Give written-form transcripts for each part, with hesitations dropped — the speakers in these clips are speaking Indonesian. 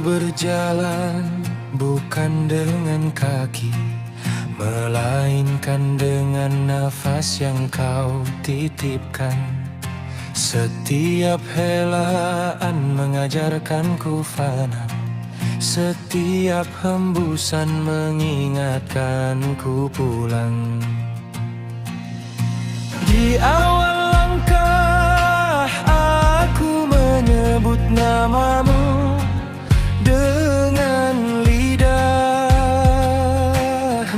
berjalan bukan dengan kaki, melainkan dengan nafas yang kau titipkan. Setiap helaan mengajarkanku fana, setiap hembusan mengingatkanku pulang. Di awal langkah aku menyebut namamu dengan lidah,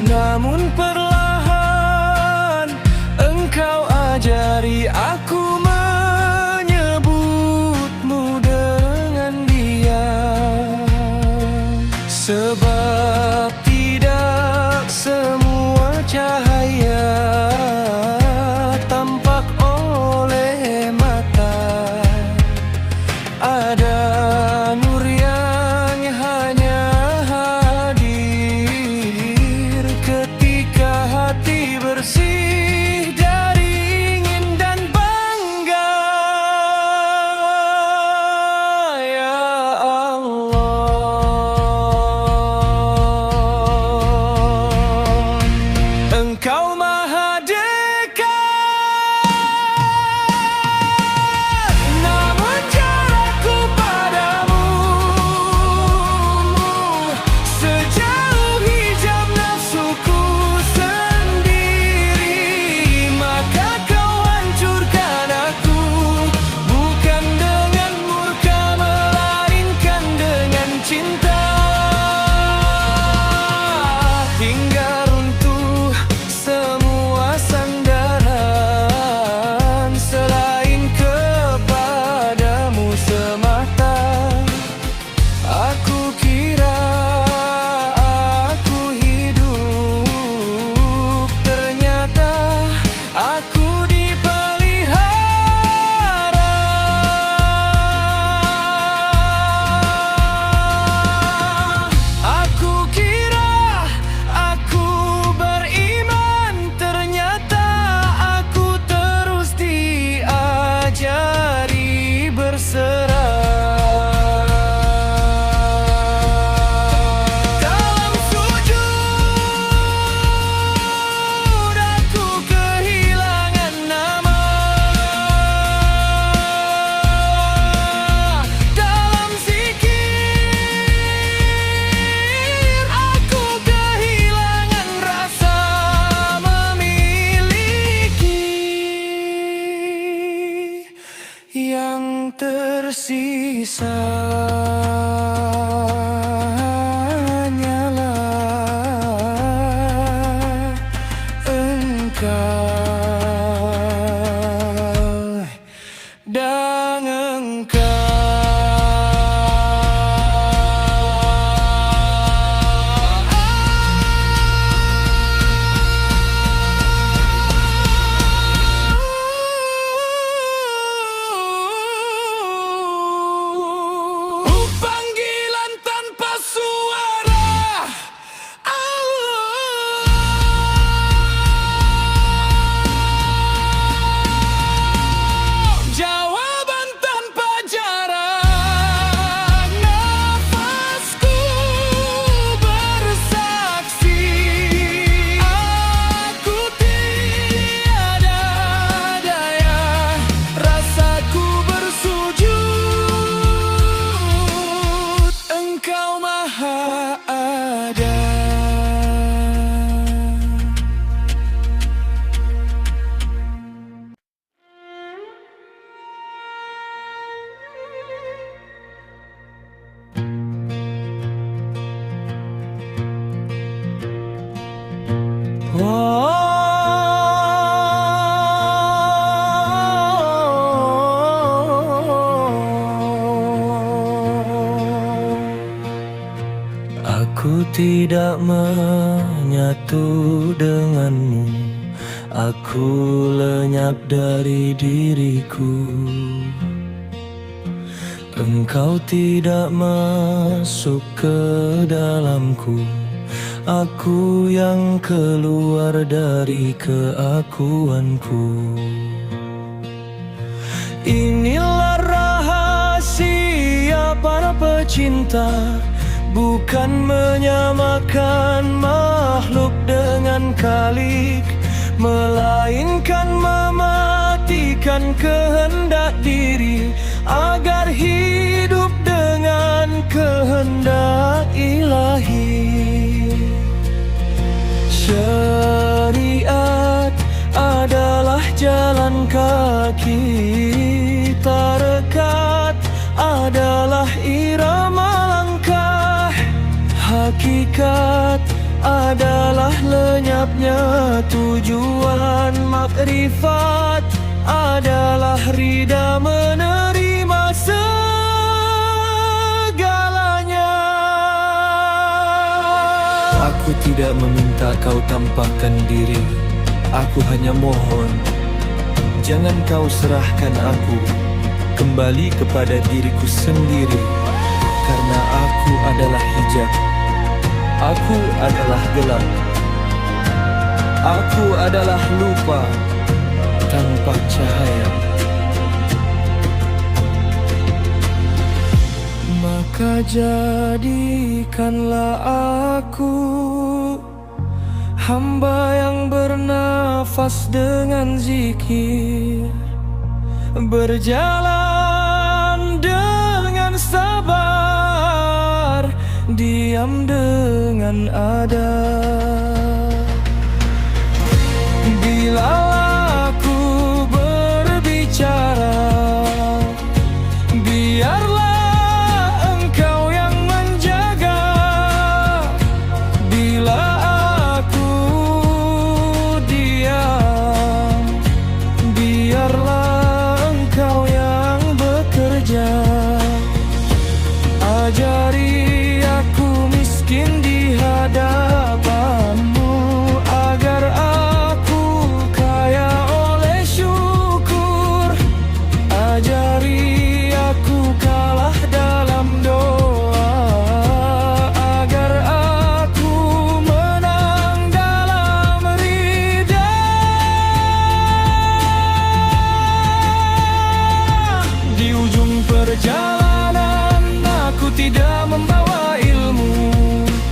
namun perlahan engkau ajari aku menyebutmu dengan diam. Sebab tidak semua cahaya tampak oleh mata, ada nur yang hanya hadir ketika hati bersih dari ingin dan bangga. Ya Allah, Engkau maha dekat, namun jarakku padamu sejauh hijab nafsuku sendiri. Maka kau hancurkan aku, bukan dengan murka melainkan dengan cinta, hingga runtuh semua sandaran selain kepadamu semata. Aku kira aku hidup, ternyata aku dipelihara. Aku kira aku beriman, ternyata aku terus diajari berserah. Dalam sujud aku kehilangan nama, dalam zikir aku kehilangan rasa memiliki. Yang tersisa hanyalah engkau dan panggilan tanpa suara. Jawaban tanpa jarak, nafasku bersaksi. Aku tiada daya, rasaku bersujud, Engkau maha ada. Aku tidak menyatu denganmu, aku lenyap dari diriku. Engkau tidak masuk ke dalamku, aku yang keluar dari keakuanku. Inilah rahasia para pecinta, bukan menyamakan makhluk dengan Khalik, melainkan mematikan kehendak diri agar hidup dengan kehendak ilahi. Syariat adalah jalan kaki, tarekat adalah irama langkah, hakikat adalah lenyapnya tujuan, makrifat adalah rida menerima segalanya. Aku tidak meminta kau tampakkan diri, aku hanya mohon, jangan kau serahkan aku kembali kepada diriku sendiri. Karena aku adalah hijab, aku adalah gelap, aku adalah lupa tanpa cahaya. Maka jadikanlah aku hamba yang bernafas dengan zikir, berjalan dengan sabar, diam dengan adab. Bila aku berbicara, biarlah engkau yang menjaga. Bila aku diam, biarlah engkau yang bekerja. Ajari aku miskin di hadapanmu, agar aku kaya oleh syukur. Ajari aku kalah dalam doa, agar aku menang dalam ridha. Di ujung perjalanan aku tidak membawa ilmu,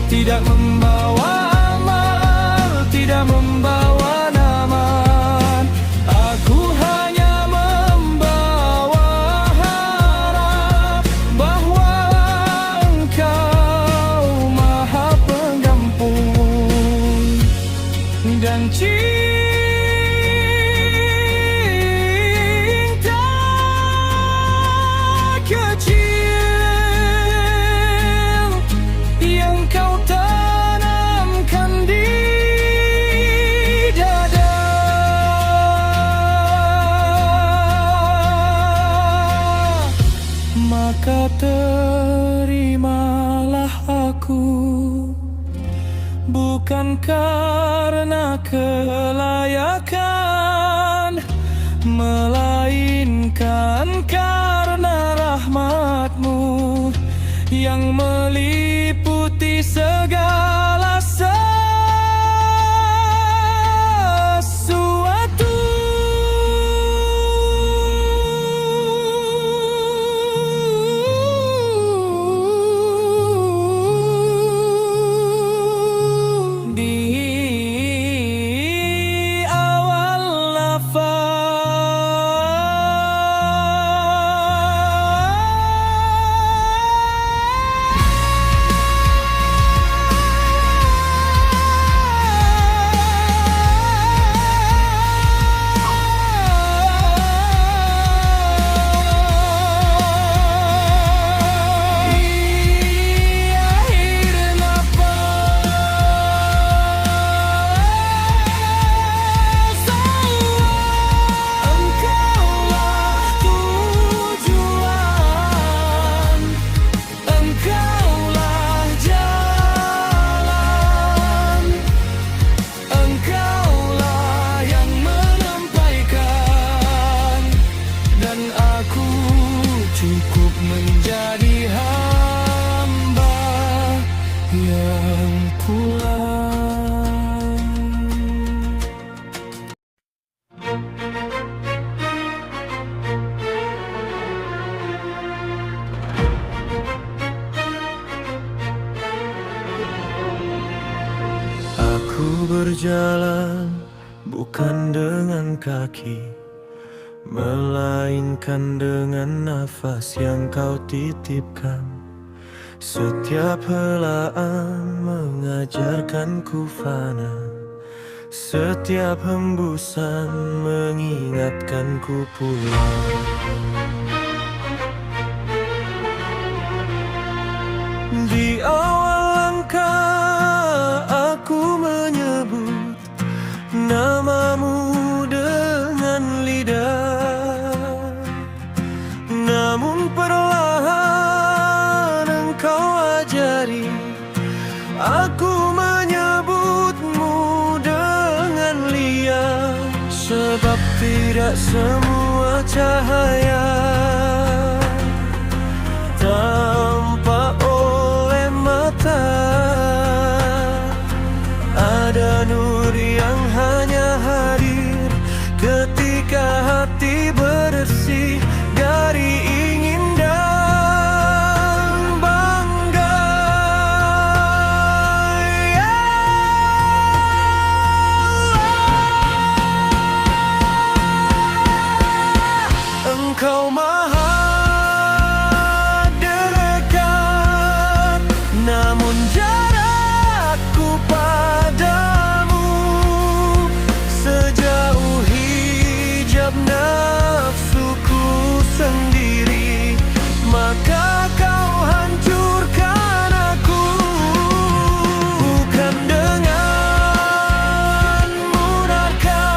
tidak membawa amal, tidak membawa nama. Aku hanya membawa harap bahwa engkau maha pengampun dan cinta kecil yang kau tanamkan di dada. Maka terimalah aku, bukan karena kelayakan, melainkan karena rahmatmu yang meliputi segala sesuatu. Di awal nafas berjalan bukan dengan kaki, melainkan dengan nafas yang kau titipkan. Setiap helaan mengajarkanku fana, setiap hembusan mengingatkanku pulang. Di awal langkah aku menyebut namamu dengan lidah, namun perlahan engkau ajari aku menyebutmu dengan liar. Sebab tidak semua cahaya tampak oleh mata, ada nur yang hanya hadir ketika hati bersih dari ingin dan bangga. Ya Allah, Engkau maha dekat, namun jarakku padamu sejauh hijab nafsuku sendiri. Maka kau hancurkan aku, bukan dengan murka,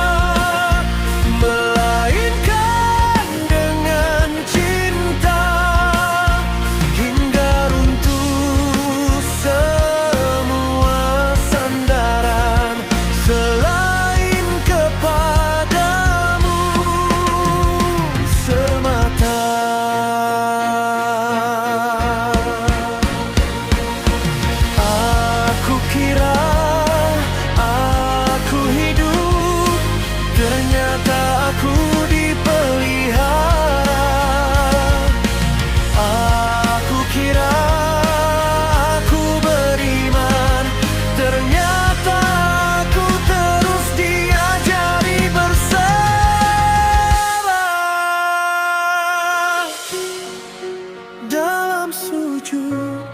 melainkan dengan cinta, hingga runtuh semua sandaran selain kepadamu semata. Aku kira aku hidup, ternyata aku dipelihara. Aku kira aku beriman, ternyata aku terus diajari bersabar. Dalam sujud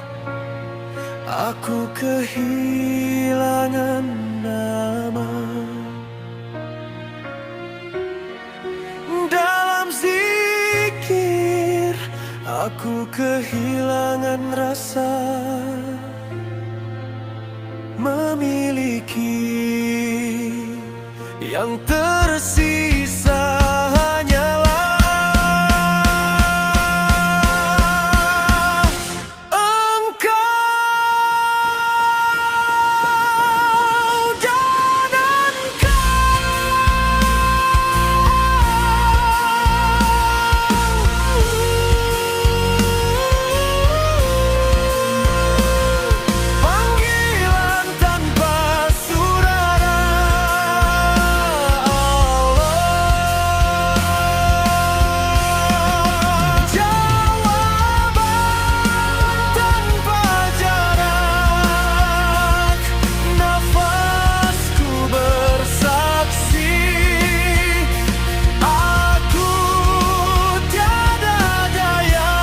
aku kehilangan nama, dalam zikir aku kehilangan rasa. Memiliki yang tersisa hanyalah Engkau dan panggilan tanpa surara. Allah, jawaban tanpa jarak, nafasku bersaksi aku tiada daya,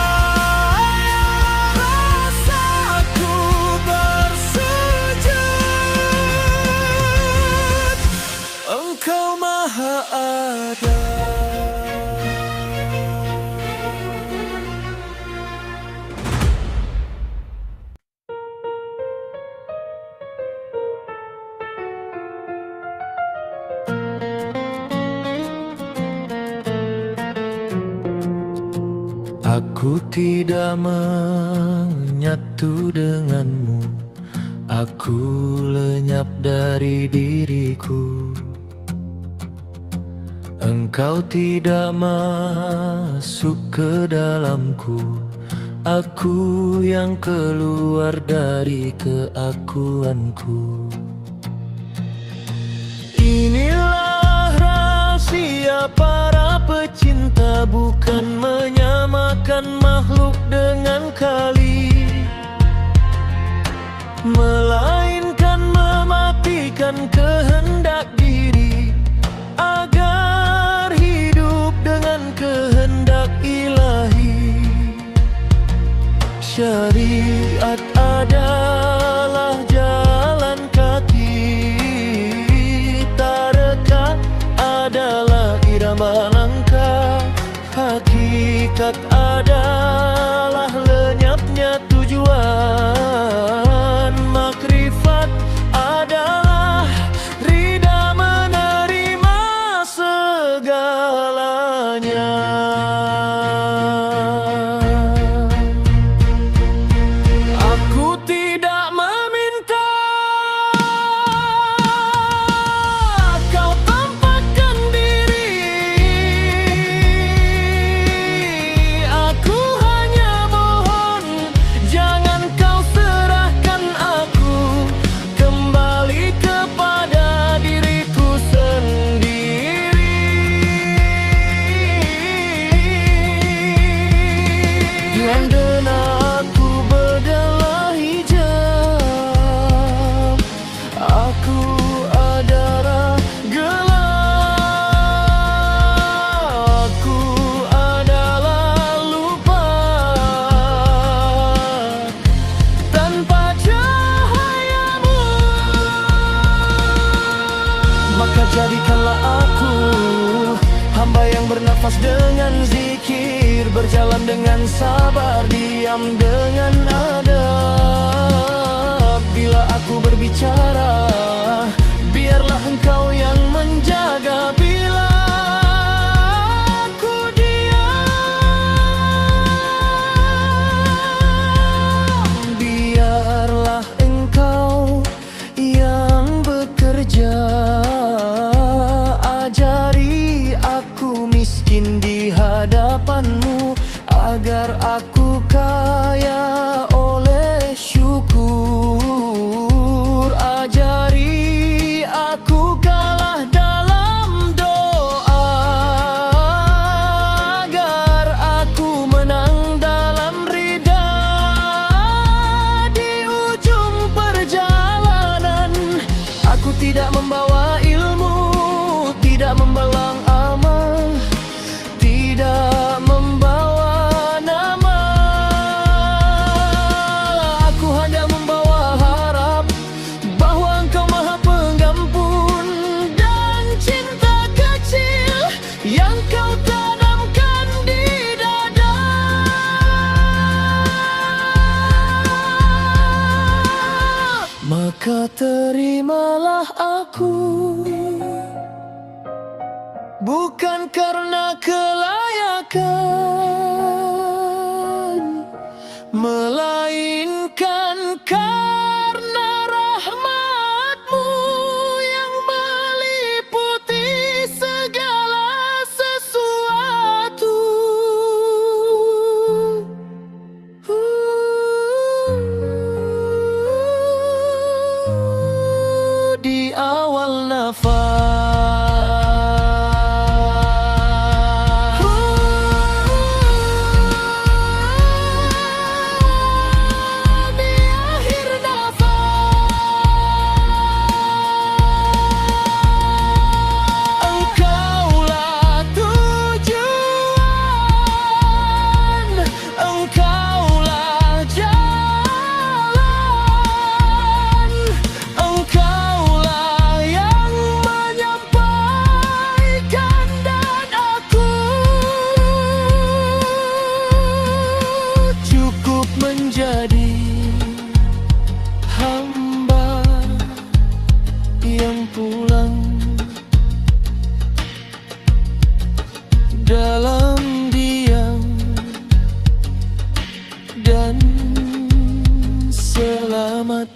rasaku bersujud, Engkau maha ada. Aku tidak menyatu denganmu, aku lenyap dari diriku. Engkau tidak masuk ke dalamku, aku yang keluar dari keakuanku. Inilah rahasia para pecinta, bukan menyamakan makhluk dengan kali, melainkan mematikan bukan kehendak diri, agar hidup dengan kehendak ilahi. Syariat adalah jalan kaki, tarekat adalah irama langkah, hakikat adalah lenyapnya tujuan, makrifat adalah rida menerima segalanya. Aku tidak meminta kau tampakkan diri, aku hanya mohon jangan kau serahkan aku kembali kepada diriku sendiri. Dengan denakku berdalah hijab, aku adalah gelap, aku adalah lupa. Tanpa cahayamu, maka jadikanlah aku hamba yang bernafas dengan zikir, berjalan dengan sabar, diam dengan adab. Bila aku berbicara, biarlah engkau yang menjaga. Bila aku diam, biarlah engkau yang bekerja. Ajari aku miskin di hadapanmu, agar aku kaya oleh syukur. Ajari aku kalah dalam doa, agar aku menang dalam rida. Di ujung perjalanan, aku tidak membawa ilmu, tidak membalang amal, tidak membawa nama. Aku hanya membawa harap bahwa engkau maha pengampun, dan cinta kecil yang kau tanamkan di dada. Maka terimalah aku, bukan karena kelayakan, melainkan karena rahmat-Mu yang meliputi segala sesuatu. Di awal nafas, di akhir nafas, engkaulah tujuan, engkaulah jalan, engkaulah yang menyampaikan, dan aku cukup menjadi hamba yang pulang dalam diam dan selamat.